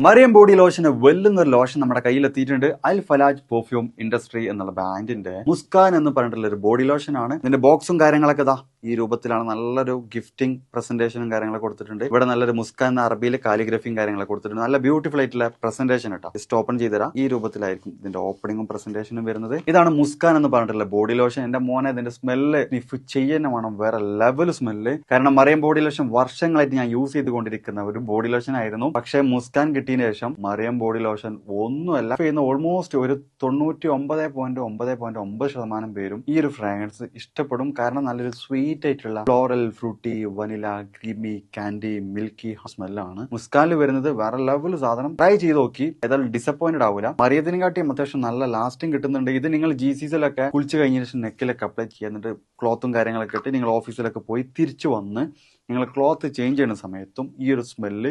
Mariyam body lotion വെല്ലുന്ന ഒരു lotion നമ്മുടെ കയ്യിലെത്തിയിട്ടുണ്ട്. അൽ ഫലാജ് പെർഫ്യൂം ഇൻഡസ്ട്രി എന്നുള്ള ബ്രാൻഡിന്റെ മുസ്കാൻ എന്ന് പറഞ്ഞിട്ടുള്ള ഒരു ബോഡി ലോഷൻ ആണ്. ഇതിന്റെ ബോക്സും കാര്യങ്ങളൊക്കെ ഇതാ ഈ രൂപത്തിലാണ്. നല്ലൊരു ഗിഫ്റ്റിംഗ് പ്രസന്റേഷനും കാര്യങ്ങളൊക്കെ കൊടുത്തിട്ടുണ്ട്. ഇവിടെ നല്ലൊരു മുസ്കാൻ എന്ന അറബിയിൽ കാലിഗ്രഫിയും കാര്യങ്ങളൊക്കെ കൊടുത്തിട്ടുണ്ട്. നല്ല ബ്യൂട്ടിഫുൾ ആയിട്ടുള്ള പ്രസന്റേഷൻ കേട്ടോ. ജസ്റ്റ് ഓപ്പൺ ചെയ്തുതരാം. ഈ രൂപത്തിലായിരിക്കും ഇതിന്റെ ഓപ്പണിംഗും പ്രസന്റേഷനും വരുന്നത്. ഇതാണ് മുസ്കാൻ എന്ന് പറഞ്ഞിട്ടുള്ള ബോഡി ലോഷൻ. എന്റെ മോനെ ഇതിന്റെ സ്മെല്ല് സ്നിഫ് ചെയ്യുന്ന വേണം, വേറെ ലെവൽ സ്മെല്ല്. കാരണം മറിയം ബോഡി ലോഷൻ വർഷങ്ങളായിട്ട് ഞാൻ യൂസ് ചെയ്തുകൊണ്ടിരിക്കുന്ന ഒരു ബോഡി ലോഷൻ ആയിരുന്നു. പക്ഷേ മുസ്കാൻ കിട്ടിയതിനു ശേഷം മറിയം ബോഡി ലോഷൻ ഒന്നുമല്ല ചെയ്യുന്ന ഓൾമോസ്റ്റ് ഒരു 99.9% പേരും ഈ ഒരു ഫ്രാഗ്രൻസ് ഇഷ്ടപ്പെടും. കാരണം നല്ലൊരു സ്വീറ്റ് ആയിട്ടുള്ള floral, fruity, vanilla, creamy, candy, milky സ്മെല്ലാണ് മുസ്കാനിൽ വരുന്നത്. വേറെ ലെവൽ സാധനം. ട്രൈ ചെയ്ത് നോക്കി, ഏതായാലും ഡിസപ്പോയിന്റഡ് ആവില്ല. മറിയത്തിനും കാട്ടിയും അത്യാവശ്യം നല്ല ലാസ്റ്റിംഗ് കിട്ടുന്നുണ്ട്. ഇത് നിങ്ങൾ GCCയിലൊക്കെ കുളിച്ച് കഴിഞ്ഞ ശേഷം നെക്കിലൊക്കെ അപ്ലൈ ചെയ്യുക. എന്നിട്ട് ക്ലോത്തും കാര്യങ്ങളൊക്കെ ഇട്ട് നിങ്ങൾ ഓഫീസിലൊക്കെ പോയി തിരിച്ചു വന്ന് നിങ്ങൾ ക്ലോത്ത് ചേഞ്ച് ചെയ്യുന്ന സമയത്തും ഈ ഒരു സ്മെല്ല്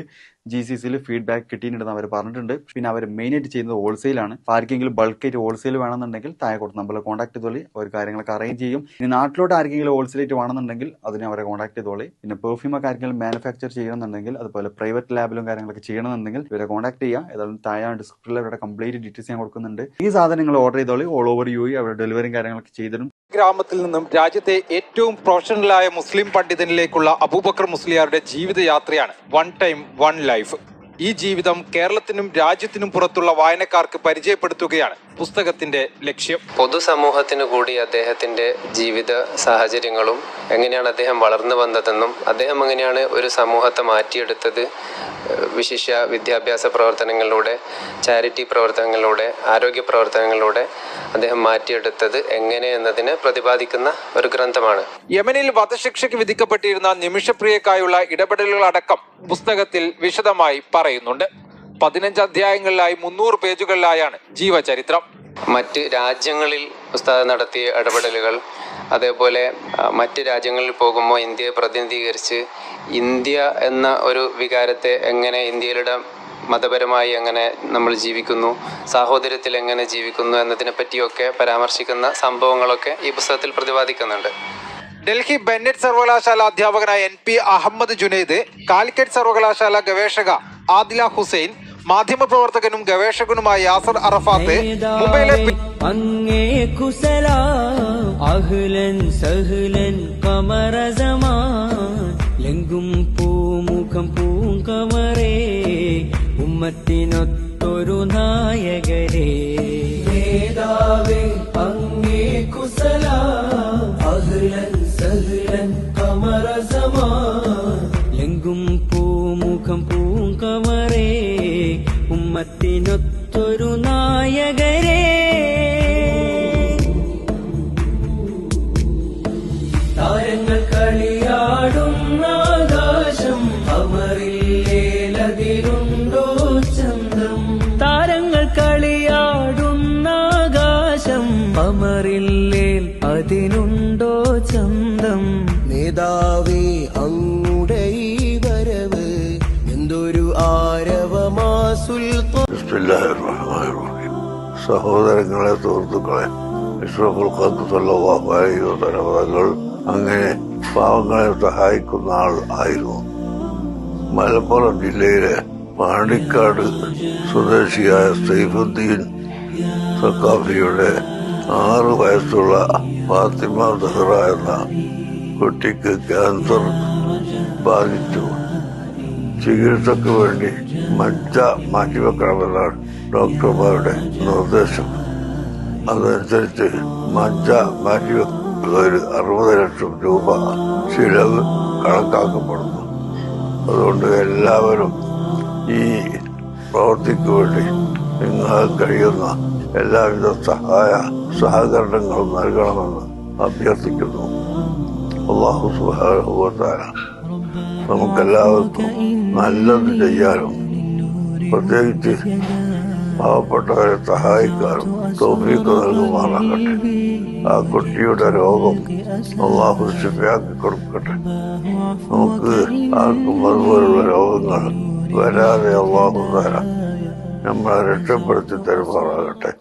GCCയിൽ ഫീഡ്ബാക്ക് കിട്ടിയിട്ടുണ്ടെന്ന് അവർ പറഞ്ഞിട്ടുണ്ട്. പിന്നെ അവർ മെയിനായിട്ട് ചെയ്യുന്നത് ഹോൾസെയിലാണ്. ആർക്കെങ്കിലും ബൾക്കായിട്ട് ഹോൾസെയിൽ വേണമെന്നുണ്ടെങ്കിൽ താഴെ കൊടുത്ത് നമ്മൾ കോൺടാക്ട് ചെയ്തോളി. അവർ കാര്യങ്ങളൊക്കെ അറേഞ്ച് ചെയ്യും. ഇനി നാട്ടിലോട്ട് ആർക്കെങ്കിലും ഹോൾസെയിലായിട്ട് വേണമെന്നുണ്ടെങ്കിൽ അതിനെ അവരെ കോൺടാക്ട് ചെയ്തോളി. പിന്നെ പെർഫ്യൂമൊക്കെ ആർക്കെങ്കിലും മാനുഫാക്ചർ ചെയ്യണമെന്നുണ്ടെങ്കിൽ, അതുപോലെ പ്രൈവറ്റ് ലാബിലും കാര്യങ്ങളൊക്കെ ചെയ്യണമെന്നുണ്ടെങ്കിൽ ഇവരെ കോൺടാക്ട് ചെയ്യുക. ഏതായാലും താഴെ ഡിസ്ക്രിപ്ഷനിൽ അവരുടെ കംപ്ലീറ്റ് ഡീറ്റെയിൽസ് ഞാൻ കൊടുക്കുന്നുണ്ട്. ഈ സാധനം നിങ്ങൾ ഓർഡർ ചെയ്തോളി. ഓൾ ഓവർ UAE അവരുടെ ഡെലിവറിയും കാര്യങ്ങളൊക്കെ ചെയ്തിടും. ഗ്രാമത്തിൽ നിന്നും രാജ്യത്തെ ഏറ്റവും പ്രൊഫഷണലായ മുസ്ലിം പണ്ഡിതനിലേക്കുള്ള അബൂബക്കർ മുസ്ലിയാരുടെ ജീവിതയാത്രയാണ് വൺ ടൈം വൺ ലൈഫ്. ഈ ജീവിതം കേരളത്തിനും രാജ്യത്തിനും പുറത്തുള്ള വായനക്കാർക്ക് പരിചയപ്പെടുത്തുകയാണ് പുസ്തകത്തിന്റെ ലക്ഷ്യം. പൊതുസമൂഹത്തിനു കൂടി അദ്ദേഹത്തിന്റെ ജീവിത സാഹചര്യങ്ങളും എങ്ങനെയാണ് അദ്ദേഹം വളർന്നു വന്നതെന്നും അദ്ദേഹം എങ്ങനെയാണ് ഒരു സമൂഹത്തെ മാറ്റിയെടുത്തത്, വിശിഷ്യ വിദ്യാഭ്യാസ പ്രവർത്തനങ്ങളിലൂടെ, ചാരിറ്റി പ്രവർത്തനങ്ങളിലൂടെ, ആരോഗ്യ പ്രവർത്തനങ്ങളിലൂടെ അദ്ദേഹം മാറ്റിയെടുത്തത് എങ്ങനെ എന്നതിനെ പ്രതിപാദിക്കുന്ന ഒരു ഗ്രന്ഥമാണ്. യമനിൽ വധശിക്ഷയ്ക്ക് വിധിക്കപ്പെട്ടിരുന്ന നിമിഷപ്രിയക്കായുള്ള ഇടപെടലുകളടക്കം പുസ്തകത്തിൽ വിശദമായി പറയുന്നുണ്ട്. 15 അധ്യായങ്ങളിലായി 300 പേജുകളിലായാണ് ജീവചരിത്രം. മറ്റ് രാജ്യങ്ങളിൽ ഉസ്താദ് നടത്തിയ ഇടപെടലുകൾ, അതേപോലെ മറ്റ് രാജ്യങ്ങളിൽ പോകുമ്പോൾ ഇന്ത്യയെ പ്രതിനിധീകരിച്ച് ഇന്ത്യ എന്ന ഒരു വികാരത്തെ എങ്ങനെ, ഇന്ത്യയിലെ മതപരമായി എങ്ങനെ നമ്മൾ ജീവിക്കുന്നു, സാഹോദര്യത്തിൽ എങ്ങനെ ജീവിക്കുന്നു എന്നതിനെ പറ്റിയൊക്കെ പരാമർശിക്കുന്ന സംഭവങ്ങളൊക്കെ ഈ പുസ്തകത്തിൽ പ്രതിപാദിക്കുന്നുണ്ട്. ഡൽഹി ബെന്നറ്റ് സർവകലാശാല അധ്യാപകനായ NP അഹമ്മദ് ജുനൈദ്, കാലിക്കറ്റ് സർവകലാശാല ഗവേഷക ആദില ഹുസൈൻ, മാധ്യമപ്രവർത്തകനും ഗവേഷകനുമായ യാസർ അറഫാത്ത്, മുംബൈയിലെ ഉമ്മത്തിനൊത്തൊരു നായകരേ, നേതാവേ അങ്ങേ കുസല, അഹ്ലൻ സഹ്ലൻ ഖമറസമാൻ, എങ്കും പൂമുഖം പൂങ്കമറേ, ഉമ്മത്തിനൊത്തൊരു നായകരേ. താരങ്ങൾ കളിയാടുന്ന ആകാശം, അമറില്ലേലതിരുണ്ടോ ചന്തം. താരങ്ങൾ കളിയാടുന്ന ആകാശം, അമറില്ലേൽ അതിനുണ്ടോ ചന്തം. നേതാവേ അങ്ങുടെ ഈ വരവ് എന്തൊരു ആരവമാ സുൽത്താൻ. സഹോദരങ്ങളെ, സുഹൃത്തുക്കളെ, ഇസ്റഫുൽ ഖൽഖ് സല്ലല്ലാഹു അലൈഹി വസല്ലം തങ്ങൾ അങ്ങനെ പാവങ്ങളെ സഹായിക്കുന്ന ആൾ ആയിരുന്നു. മലപ്പുറം ജില്ലയിലെ പാണ്ടിക്കാട് സ്വദേശിയായ സൈഫുദ്ദീൻ സഖാഫിയുടെ 6 വയസ്സുള്ള ഫാത്തിമ സഹറ എന്ന കുട്ടിക്ക് ക്യാൻസർ ബാധിച്ചു. ചികിത്സക്ക് വേണ്ടി മജ്ജ മാറ്റിവെക്കണമെന്നാണ് ഡോക്ടർമാരുടെ നിർദ്ദേശം. അതനുസരിച്ച് മജ്ജ മാറ്റിവെക്കുന്നതിന് 60 ലക്ഷം രൂപ ചിലവ് കണക്കാക്കപ്പെടുന്നു. അതുകൊണ്ട് എല്ലാവരും ഈ പ്രവൃത്തിക്ക് വേണ്ടി നിങ്ങൾ കഴിയുന്ന എല്ലാവിധ സഹകരണങ്ങളും നൽകണമെന്ന് അഭ്യർത്ഥിക്കുന്നു. അല്ലാഹു സുബ്ഹാനഹു വ തആല നമുക്കെല്ലാവർക്കും നല്ലത് ചെയ്യാനും പ്രത്യേകിച്ച് പാവപ്പെട്ടവരെ സഹായിക്കാനും തൗഫീഖ് നൽകുമാറാകട്ടെ. ആ കുട്ടിയുടെ രോഗം അല്ലാഹു ശിഫയാക്കി കൊടുക്കട്ടെ. നമുക്ക് ആർക്കും അതുപോലുള്ള രോഗങ്ങൾ വരാതെ അല്ലാഹു തആല നമ്മളെ രക്ഷപ്പെടുത്തി തരുമാറാകട്ടെ.